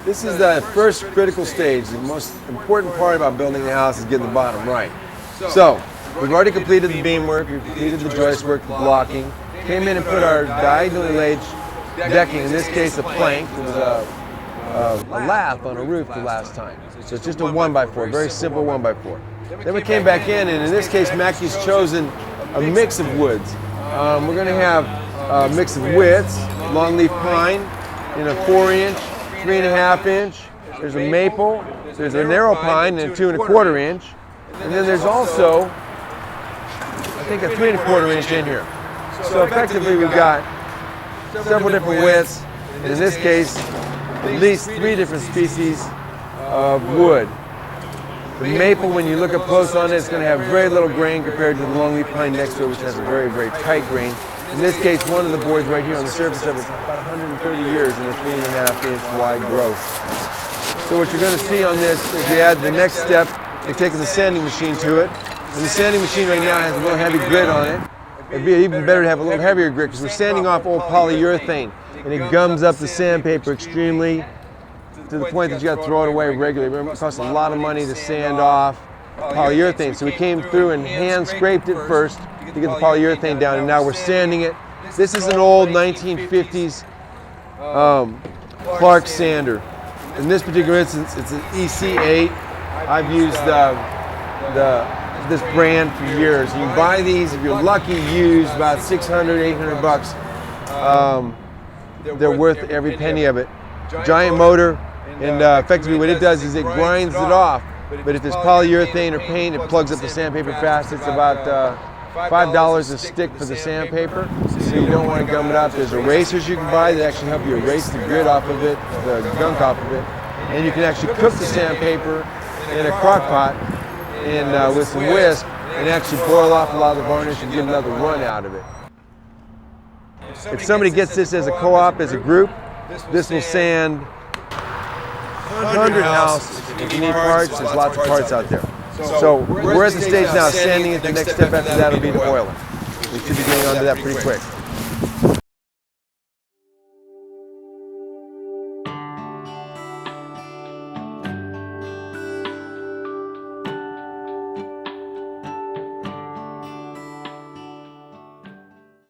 This is the first critical stage. The most important part about building a house is getting the bottom right. So, we've already completed the beamwork, we've completed the joist work, the blocking, came in and put our diagonally laid decking, in this case a plank. It was a lath on a roof the last time. So it's just a 1x4, very simple 1x4. Then we came back in, and in this case Mackey's chosen a mix of woods. We're going to have a mix of widths, longleaf pine in a 4-inch, 3.5 inch. There's a maple, there's a narrow pine and a 2.25 inch. And then there's also, I think, a 3.25 inch in here. So effectively we've got several different widths, and in this case, at least 3 different species of wood. The maple, when you look up close on it, it's going to have very little grain compared to the longleaf pine next to it, which has a very, very tight grain. In this case, one of the boards right here on the surface of it is about 130 years in a 3.5 inch wide growth. So what you're going to see on this is you add the next step, you're taking the sanding machine to it. And the sanding machine right now has a little heavy grit on it. It'd be even better to have a little heavier grit because we're sanding off old polyurethane, and it gums up the sandpaper extremely to the point that you got to throw it away regularly. Remember, it costs a lot of money to sand off polyurethane. So we came through and hand scraped it first to get the polyurethane down, and now we're sanding it. This is an old 1950s Clark sander. In this particular instance, it's an EC8. I've used this brand for years. You can buy these, if you're lucky, used about 600, 800 bucks. They're worth every penny of it. Giant motor. And effectively what it does is it grinds it off. But if there's polyurethane or paint, it plugs up the sandpaper fast. It's about $5 a stick for the sandpaper, so you don't want to gum it up. There's erasers you can buy that actually help you erase the grit off of it, the gunk off of it. And you can actually cook the sandpaper in a crock pot and with some whisk and actually boil off a lot of the varnish and get another run out of it. If somebody gets this as a co-op, as a group, this will sand 100 houses. If you need parts, there's lots of parts out there. So we're at the stage now of sanding it. The next step after that will be the oiling. We should be getting onto that pretty quick.